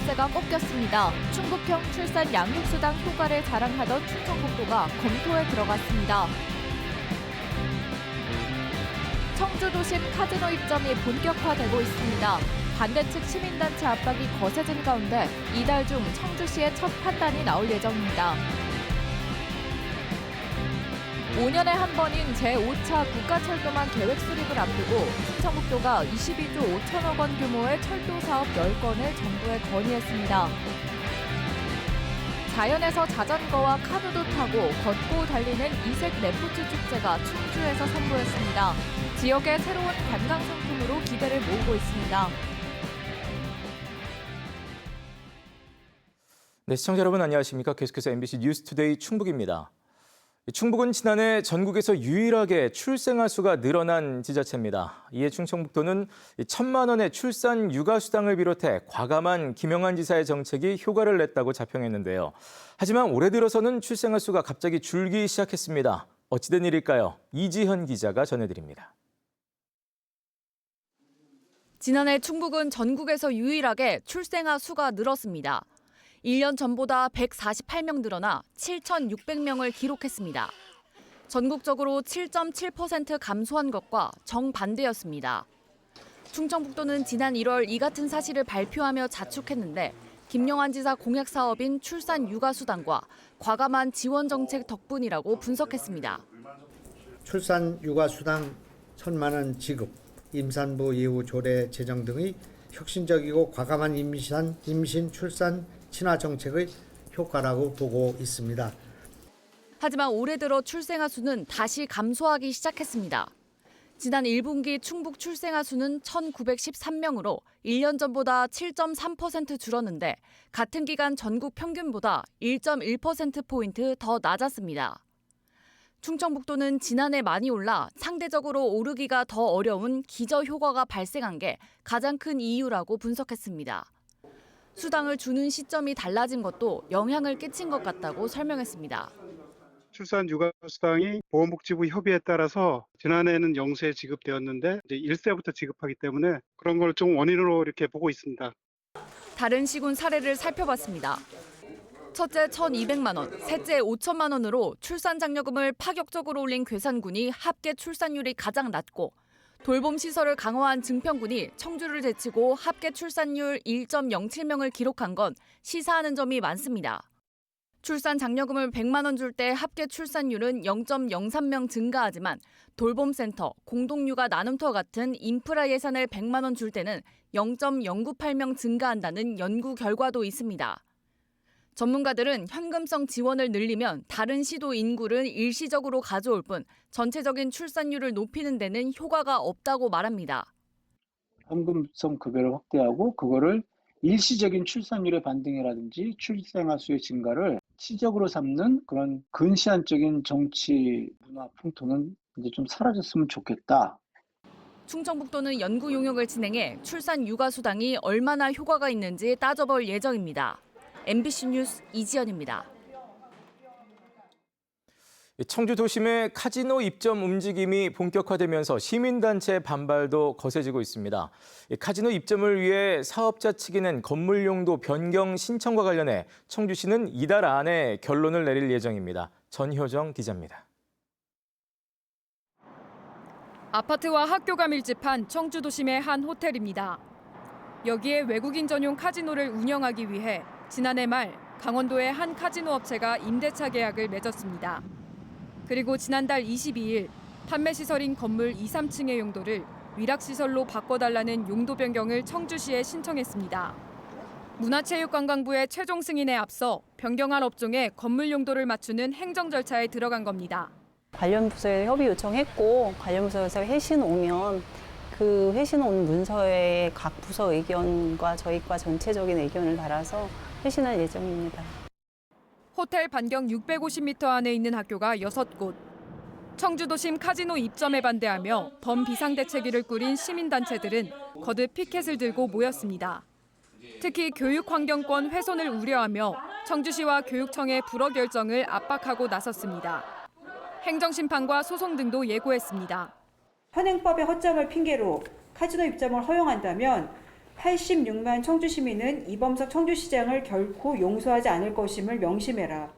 출세가 꺾였습니다. 충북형 출산 양육수당 효과를 자랑하던 충청북도가 검토에 들어갔습니다. 청주도심 카지노 입점이 본격화되고 있습니다. 반대 측 시민단체 압박이 거세진 가운데 이달 중 청주시의 첫 판단이 나올 예정입니다. 5년에 한 번인 제5차 국가철도망 계획 수립을 앞두고 충청북도가 22조 5천억 원 규모의 철도 사업 10건을 정부에 건의했습니다. 자연에서 자전거와 카누도 타고 걷고 달리는 이색 레포츠 축제가 충주에서 선보였습니다. 지역의 새로운 관광 상품으로 기대를 모으고 있습니다. 네, 시청자 여러분 안녕하십니까? 계속해서 MBC 뉴스투데이 충북입니다. 충북은 지난해 전국에서 유일하게 출생아 수가 늘어난 지자체입니다. 이에 충청북도는 1,000만 원의 출산 육아수당을 비롯해 과감한 김영환 지사의 정책이 효과를 냈다고 자평했는데요. 하지만 올해 들어서는 출생아 수가 갑자기 줄기 시작했습니다. 어찌된 일일까요? 이지현 기자가 전해드립니다. 지난해 충북은 전국에서 유일하게 출생아 수가 늘었습니다. 1년 전보다 148명 늘어나 7,600명을 기록했습니다. 전국적으로 7.7% 감소한 것과 정반대였습니다. 충청북도는 지난 1월 이 같은 사실을 발표하며 자축했는데 김영환 지사 공약 사업인 출산 육아수당과 과감한 지원 정책 덕분이라고 분석했습니다. 출산 육아수당 1,000만 원 지급, 임산부 이후 조례 제정 등의 혁신적이고 과감한 임신, 출산, 친화 정책의 효과라고 보고 있습니다. 하지만 올해 들어 출생아 수는 다시 감소하기 시작했습니다. 지난 1분기 충북 출생아 수는 1,913명으로 1년 전보다 7.3% 줄었는데 같은 기간 전국 평균보다 1.1%포인트 더 낮았습니다. 충청북도는 지난해 많이 올라 상대적으로 오르기가 더 어려운 기저효과가 발생한 게 가장 큰 이유라고 분석했습니다. 수당을 주는 시점이 달라진 것도 영향을 끼친 것 같다고 설명했습니다. 출산 육아수당이 보건복지부 협의에 따라서 지난해에는 0세 지급되었는데 이제 1세부터 지급하기 때문에 그런 걸 좀 원인으로 이렇게 보고 있습니다. 다른 시군 사례를 살펴봤습니다. 첫째 1,200만 원, 셋째 5천만 원으로 출산 장려금을 파격적으로 올린 괴산군이 합계 출산율이 가장 낮고 돌봄 시설을 강화한 증평군이 청주를 제치고 합계 출산율 1.07명을 기록한 건 시사하는 점이 많습니다. 출산 장려금을 100만 원 줄 때 합계 출산율은 0.03명 증가하지만 돌봄센터, 공동육아 나눔터 같은 인프라 예산을 100만 원 줄 때는 0.098명 증가한다는 연구 결과도 있습니다. 전문가들은 현금성 지원을 늘리면 다른 시도 인구를 일시적으로 가져올 뿐 전체적인 출산율을 높이는 데는 효과가 없다고 말합니다. 현금성 급여를 확대하고 그거를 일시적인 출산율의 반등이라든지 출생아 수의 증가를 시적으로 삼는 그런 근시안적인 정치 문화 풍토는 이제 좀 사라졌으면 좋겠다. 충청북도는 연구 용역을 진행해 출산 육아수당이 얼마나 효과가 있는지 따져볼 예정입니다. MBC 뉴스 이지연입니다. 청주 도심의 카지노 입점 움직임이 본격화되면서 시민단체 반발도 거세지고 있습니다. 카지노 입점을 위해 사업자 측이 낸 건물 용도 변경 신청과 관련해 청주시는 이달 안에 결론을 내릴 예정입니다. 전효정 기자입니다. 아파트와 학교가 밀집한 청주 도심의 한 호텔입니다. 여기에 외국인 전용 카지노를 운영하기 위해 지난해 말 강원도의 한 카지노 업체가 임대차 계약을 맺었습니다. 그리고 지난달 22일 판매시설인 건물 2, 3층의 용도를 위락시설로 바꿔달라는 용도 변경을 청주시에 신청했습니다. 문화체육관광부의 최종 승인에 앞서 변경할 업종에 건물 용도를 맞추는 행정 절차에 들어간 겁니다. 관련 부서에 협의 요청했고 관련 부서에서 회신 오면 그 회신 온 문서에 각 부서 의견과 저희과 전체적인 의견을 달아서 회신할 예정입니다. 호텔 반경 650m 안에 있는 학교가 6곳. 청주도심 카지노 입점에 반대하며 범비상대책위를 꾸린 시민단체들은 거듭 피켓을 들고 모였습니다. 특히 교육환경권 훼손을 우려하며 청주시와 교육청의 불허 결정을 압박하고 나섰습니다. 행정심판과 소송 등도 예고했습니다. 현행법의 허점을 핑계로 카지노 입점을 허용한다면 86만 청주 시민은 이범석 청주시장을 결코 용서하지 않을 것임을 명심해라.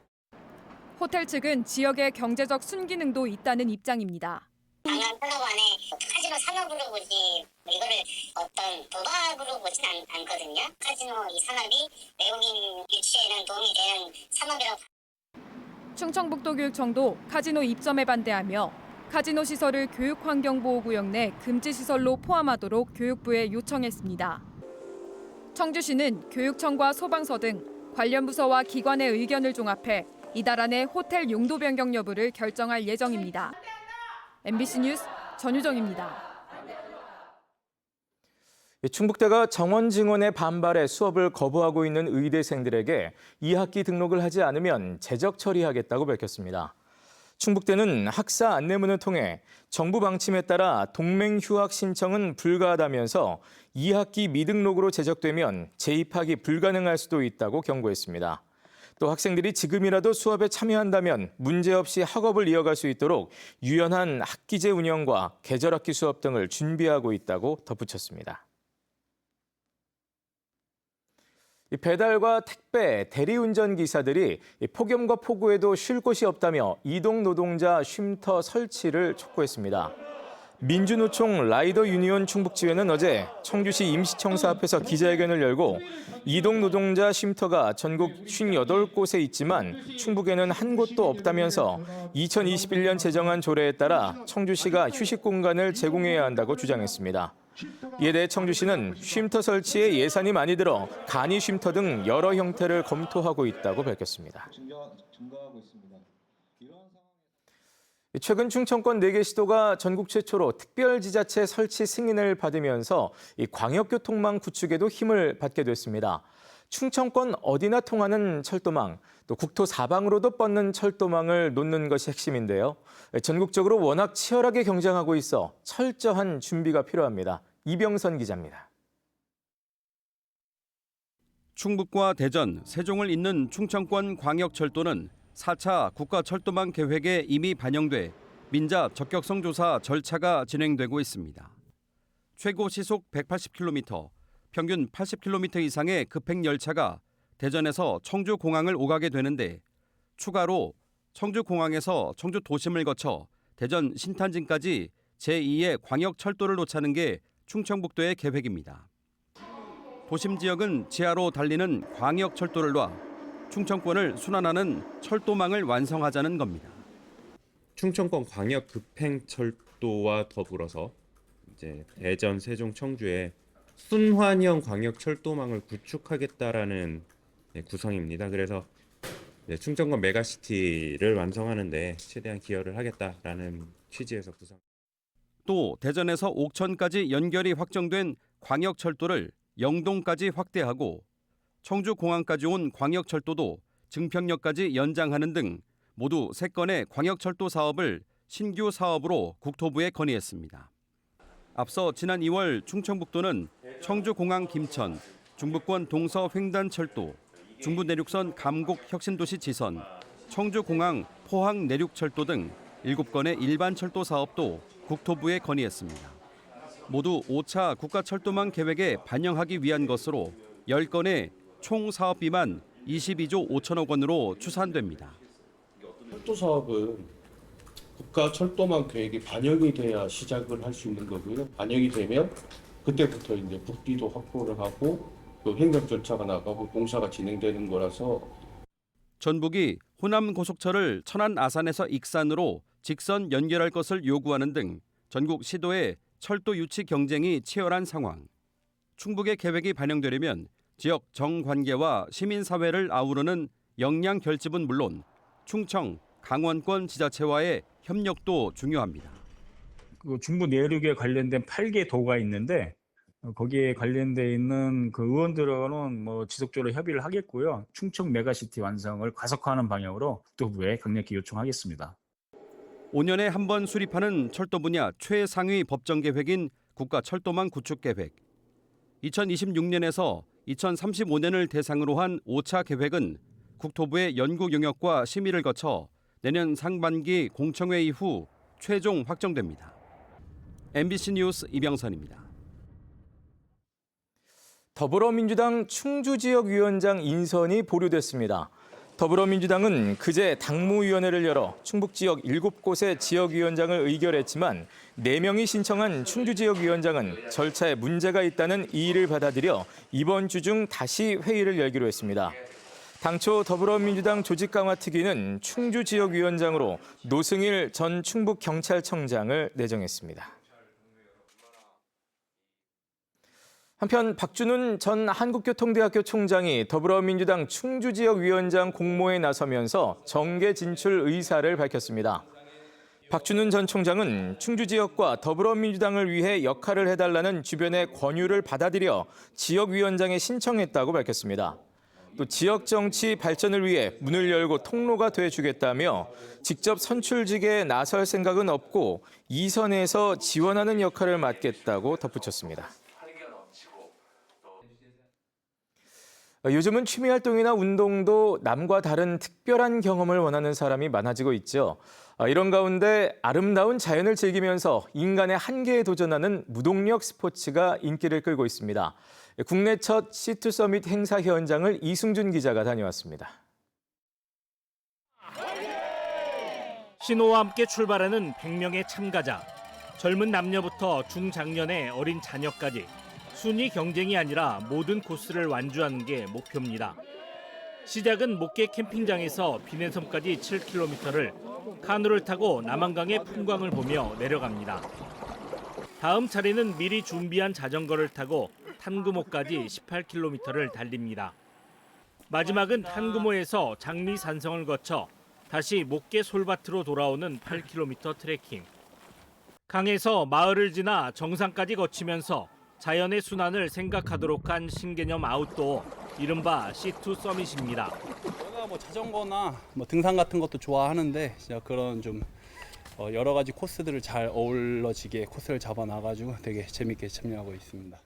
호텔 측은 지역의 경제적 순기능도 있다는 입장입니다. 강남 클럽 안에 카지노 산업으로 보지 이거를 어떤 도박으로 보진 않거든요. 카지노 이 산업이 외국인 유치에는 도움이 되는 산업이라고. 충청북도교육청도 카지노 입점에 반대하며 카지노 시설을 교육환경보호구역 내 금지시설로 포함하도록 교육부에 요청했습니다. 청주시는 교육청과 소방서 등 관련 부서와 기관의 의견을 종합해 이달 안에 호텔 용도 변경 여부를 결정할 예정입니다. MBC 뉴스 전유정입니다. 충북대가 정원 증원의 반발에 수업을 거부하고 있는 의대생들에게 2학기 등록을 하지 않으면 재적 처리하겠다고 밝혔습니다. 충북대는 학사 안내문을 통해 정부 방침에 따라 동맹 휴학 신청은 불가하다면서 2학기 미등록으로 제적되면 재입학이 불가능할 수도 있다고 경고했습니다. 또 학생들이 지금이라도 수업에 참여한다면 문제없이 학업을 이어갈 수 있도록 유연한 학기제 운영과 계절학기 수업 등을 준비하고 있다고 덧붙였습니다. 배달과 택배, 대리운전 기사들이 폭염과 폭우에도 쉴 곳이 없다며 이동 노동자 쉼터 설치를 촉구했습니다. 민주노총 라이더 유니온 충북지회는 어제 청주시 임시청사 앞에서 기자회견을 열고 이동 노동자 쉼터가 전국 58곳에 있지만 충북에는 한 곳도 없다면서 2021년 제정한 조례에 따라 청주시가 휴식 공간을 제공해야 한다고 주장했습니다. 이에 대해 청주시는 쉼터 설치에 예산이 많이 들어 간이 쉼터 등 여러 형태를 검토하고 있다고 밝혔습니다. 최근 충청권 4개 시도가 전국 최초로 특별지자체 설치 승인을 받으면서 광역교통망 구축에도 힘을 받게 됐습니다. 충청권 어디나 통하는 철도망, 또 국토 사방으로도 뻗는 철도망을 놓는 것이 핵심인데요. 전국적으로 워낙 치열하게 경쟁하고 있어 철저한 준비가 필요합니다. 이병선 기자입니다. 충북과 대전, 세종을 잇는 충청권 광역철도는 4차 국가철도망 계획에 이미 반영돼 민자 적격성 조사 절차가 진행되고 있습니다. 최고 시속 180km, 평균 80km 이상의 급행 열차가 대전에서 청주공항을 오가게 되는데 추가로 청주공항에서 청주 도심을 거쳐 대전 신탄진까지 제2의 광역철도를 놓자는 게 충청북도의 계획입니다. 도심 지역은 지하로 달리는 광역철도를 놔 충청권을 순환하는 철도망을 완성하자는 겁니다. 충청권 광역 급행철도와 더불어서 이제 대전, 세종, 청주에 순환형 광역철도망을 구축하겠다라는 구성입니다. 그래서 충청권 메가시티를 완성하는 데 최대한 기여를 하겠다라는 취지에서 구성. 또 대전에서 옥천까지 연결이 확정된 광역철도를 영동까지 확대하고 청주공항까지 온 광역철도도 증평역까지 연장하는 등 모두 3건의 광역철도 사업을 신규 사업으로 국토부에 건의했습니다. 앞서 지난 2월 충청북도는 청주공항 김천, 중부권 동서 횡단철도, 중부내륙선 감곡 혁신도시 지선, 청주공항 포항 내륙철도 등 7건의 일반철도 사업도 국토부에 건의했습니다. 모두 5차 국가철도망 계획에 반영하기 위한 것으로 10건의 총 사업비만 22조 5천억 원으로 추산됩니다. 철도 사업은 국가철도망 계획이 반영이 돼야 시작을 할 수 있는 거고요. 반영이 되면 그때부터 이제 국비도 확보를 하고 또 행정 절차가 나가고 공사가 진행되는 거라서. 전북이 호남 고속철을 천안 아산에서 익산으로 직선 연결할 것을 요구하는 등 전국 시도의 철도 유치 경쟁이 치열한 상황. 충북의 계획이 반영되려면 지역 정관계와 시민사회를 아우르는 역량 결집은 물론 충청, 강원권 지자체와의 협력도 중요합니다. 중부 내륙에 관련된 8개 도가 있는데 거기에 관련돼 있는 그 의원들과는 지속적으로 협의를 하겠고요. 충청 메가시티 완성을 가속화하는 방향으로 국토부에 강력히 요청하겠습니다. 5년에 한 번 수립하는 철도 분야 최상위 법정 계획인 국가철도망 구축 계획. 2026년에서 2035년을 대상으로 한 5차 계획은 국토부의 연구 용역과 심의를 거쳐 내년 상반기 공청회 이후 최종 확정됩니다. MBC 뉴스 이병선입니다. 더불어민주당 충주지역위원장 인선이 보류됐습니다. 더불어민주당은 그제 당무위원회를 열어 충북지역 7곳의 지역위원장을 의결했지만 4명이 신청한 충주지역위원장은 절차에 문제가 있다는 이의를 받아들여 이번 주 중 다시 회의를 열기로 했습니다. 당초 더불어민주당 조직강화특위는 충주지역위원장으로 노승일 전 충북경찰청장을 내정했습니다. 한편 박준훈 전 한국교통대학교 총장이 더불어민주당 충주지역위원장 공모에 나서면서 정계 진출 의사를 밝혔습니다. 박준훈 전 총장은 충주 지역과 더불어민주당을 위해 역할을 해달라는 주변의 권유를 받아들여 지역위원장에 신청했다고 밝혔습니다. 또 지역 정치 발전을 위해 문을 열고 통로가 돼주겠다며 직접 선출직에 나설 생각은 없고 이 선에서 지원하는 역할을 맡겠다고 덧붙였습니다. 요즘은 취미활동이나 운동도 남과 다른 특별한 경험을 원하는 사람이 많아지고 있죠. 이런 가운데 아름다운 자연을 즐기면서 인간의 한계에 도전하는 무동력 스포츠가 인기를 끌고 있습니다. 국내 첫 C2 서밋 행사 현장을 이승준 기자가 다녀왔습니다. 신호와 함께 출발하는 100명의 참가자. 젊은 남녀부터 중장년의 어린 자녀까지. 순위 경쟁이 아니라 모든 코스를 완주하는 게 목표입니다. 시작은 목계 캠핑장에서 비내섬까지 7km를 카누를 타고 남한강의 풍광을 보며 내려갑니다. 다음 차례는 미리 준비한 자전거를 타고 탄구모까지 18km를 달립니다. 마지막은 탄구모에서 장리산성을 거쳐 다시 목계 솔밭으로 돌아오는 8km 트레킹. 강에서 마을을 지나 정상까지 거치면서 자연의 순환을 생각하도록 한 신개념 아웃도어, 이른바 C2 서밋입니다. 제가 뭐 자전거나 등산 같은 것도 좋아하는데 제가 그런 좀 여러 가지 코스들을 잘 어우러지게 코스를 잡아놔가지고 되게 재밌게 참여하고 있습니다.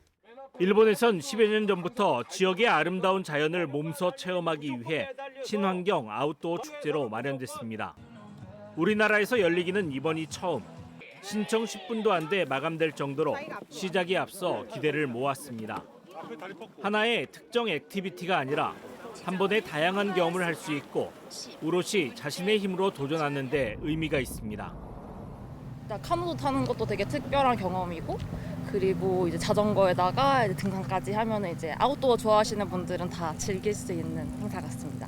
일본에선 10여 년 전부터 지역의 아름다운 자연을 몸소 체험하기 위해 친환경 아웃도어 축제로 마련됐습니다. 우리나라에서 열리기는 이번이 처음. 신청 10분도 안 돼 마감될 정도로 시작에 앞서 기대를 모았습니다. 하나의 특정 액티비티가 아니라 한 번에 다양한 경험을 할 수 있고 오롯이 자신의 힘으로 도전하는 데 의미가 있습니다. 카누도 타는 것도 되게 특별한 경험이고 그리고 이제 자전거에다가 이제 등산까지 하면 이제 아웃도어 좋아하시는 분들은 다 즐길 수 있는 행사 같습니다.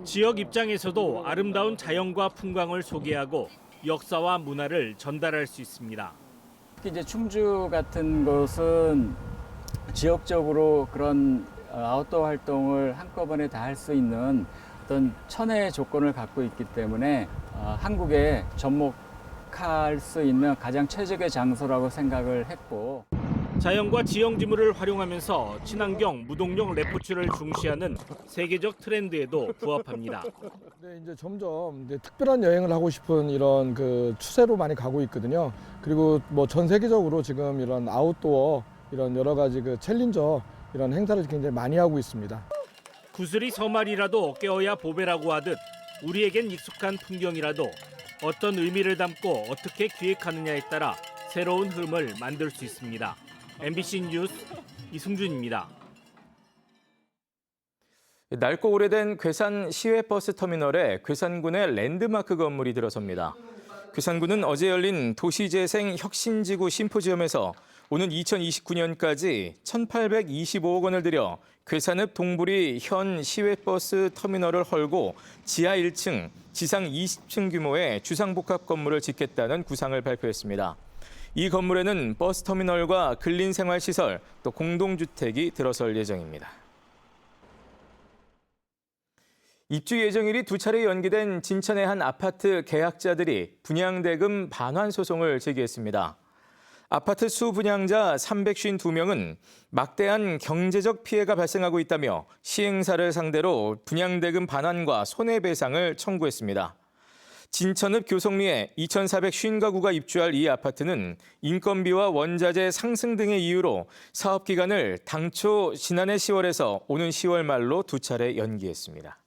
지역 입장에서도 아름다운 자연과 풍광을 소개하고 역사와 문화를 전달할 수 있습니다. 특히 이제 충주 같은 곳은 지역적으로 그런 아웃도어 활동을 한꺼번에 다 할 수 있는 어떤 천혜의 조건을 갖고 있기 때문에 한국에 접목할 수 있는 가장 최적의 장소라고 생각을 했고. 자연과 지형지물을 활용하면서 친환경 무동력 레포츠를 중시하는 세계적 트렌드에도 부합합니다. 네, 이제 점점 특별한 여행을 하고 싶은 이런 그 추세로 많이 가고 있거든요. 그리고 뭐 전 세계적으로 지금 이런 아웃도어 이런 여러 가지 그 챌린저 이런 행사를 굉장히 많이 하고 있습니다. 구슬이 서말이라도 깨어야 보배라고 하듯 우리에겐 익숙한 풍경이라도 어떤 의미를 담고 어떻게 기획하느냐에 따라 새로운 흐름을 만들 수 있습니다. MBC 뉴스 이승준입니다. 낡고 오래된 괴산 시외버스 터미널에 괴산군의 랜드마크 건물이 들어섭니다. 괴산군은 어제 열린 도시재생 혁신지구 심포지엄에서 오는 2029년까지 1,825억 원을 들여 괴산읍 동부리 현 시외버스 터미널을 헐고 지하 1층, 지상 20층 규모의 주상복합 건물을 짓겠다는 구상을 발표했습니다. 이 건물에는 버스터미널과 근린생활시설, 또 공동주택이 들어설 예정입니다. 입주 예정일이 2차례 연기된 진천의 한 아파트 계약자들이 분양대금 반환 소송을 제기했습니다. 아파트 수분양자 352명은 막대한 경제적 피해가 발생하고 있다며 시행사를 상대로 분양대금 반환과 손해배상을 청구했습니다. 진천읍 교성리에 2,450가구가 입주할 이 아파트는 인건비와 원자재 상승 등의 이유로 사업 기간을 당초 지난해 10월에서 오는 10월 말로 2차례 연기했습니다.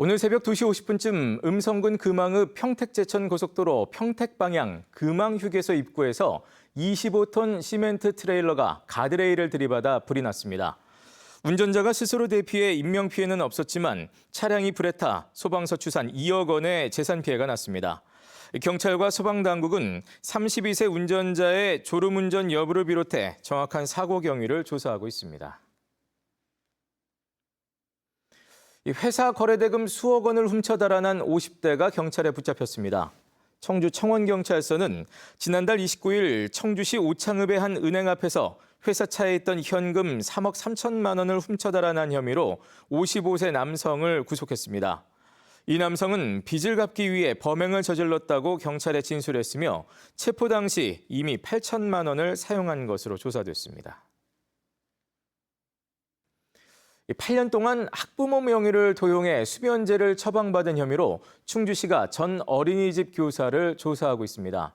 오늘 새벽 2시 50분쯤 음성군 금왕읍 평택제천 고속도로 평택 방향 금왕휴게소 입구에서 25톤 시멘트 트레일러가 가드레일을 들이받아 불이 났습니다. 운전자가 스스로 대피해 인명피해는 없었지만 차량이 불에 타 소방서 추산 2억 원의 재산 피해가 났습니다. 경찰과 소방당국은 32세 운전자의 졸음운전 여부를 비롯해 정확한 사고 경위를 조사하고 있습니다. 회사 거래대금 수억 원을 훔쳐 달아난 50대가 경찰에 붙잡혔습니다. 청주 청원경찰서는 지난달 29일 청주시 오창읍의 한 은행 앞에서 회사 차에 있던 현금 3억 3천만 원을 훔쳐 달아난 혐의로 55세 남성을 구속했습니다. 이 남성은 빚을 갚기 위해 범행을 저질렀다고 경찰에 진술했으며 체포 당시 이미 8천만 원을 사용한 것으로 조사됐습니다. 8년 동안 학부모 명의를 도용해 수면제를 처방받은 혐의로 충주시가 전 어린이집 교사를 조사하고 있습니다.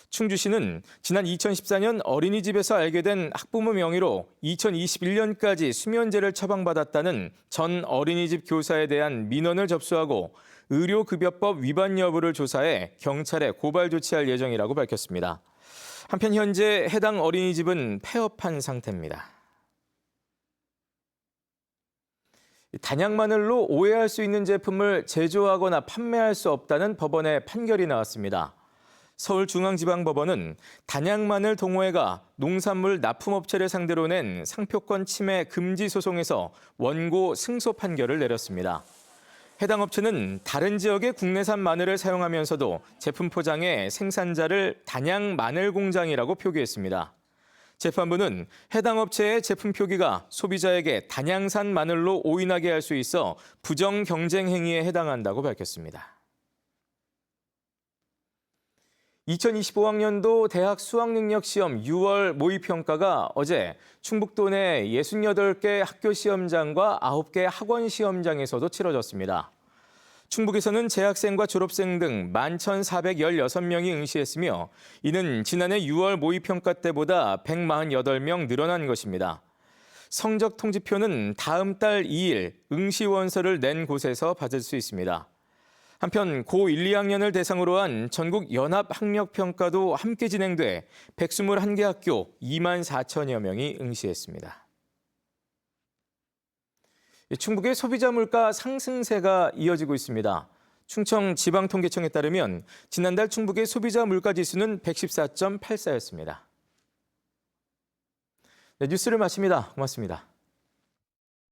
충주시는 지난 2014년 어린이집에서 알게 된 학부모 명의로 2021년까지 수면제를 처방받았다는 전 어린이집 교사에 대한 민원을 접수하고 의료급여법 위반 여부를 조사해 경찰에 고발 조치할 예정이라고 밝혔습니다. 한편 현재 해당 어린이집은 폐업한 상태입니다. 단양 마늘로 오해할 수 있는 제품을 제조하거나 판매할 수 없다는 법원의 판결이 나왔습니다. 서울중앙지방법원은 단양 마늘 동호회가 농산물 납품업체를 상대로 낸 상표권 침해 금지 소송에서 원고 승소 판결을 내렸습니다. 해당 업체는 다른 지역의 국내산 마늘을 사용하면서도 제품 포장에 생산자를 단양 마늘 공장이라고 표기했습니다. 재판부는 해당 업체의 제품 표기가 소비자에게 단양산 마늘로 오인하게 할 수 있어 부정 경쟁 행위에 해당한다고 밝혔습니다. 2025학년도 대학 수학능력시험 6월 모의평가가 어제 충북도 내 68개 학교 시험장과 9개 학원 시험장에서도 치러졌습니다. 충북에서는 재학생과 졸업생 등 11,416명이 응시했으며 이는 지난해 6월 모의평가 때보다 148명 늘어난 것입니다. 성적 통지표는 다음 달 2일 응시 원서를 낸 곳에서 받을 수 있습니다. 한편 고1, 2학년을 대상으로 한 전국 연합학력평가도 함께 진행돼 121개 학교 2만 4천여 명이 응시했습니다. 충북의 소비자 물가 상승세가 이어지고 있습니다. 충청지방통계청에 따르면 지난달 충북의 소비자 물가 지수는 114.84였습니다. 네, 뉴스를 마칩니다. 고맙습니다.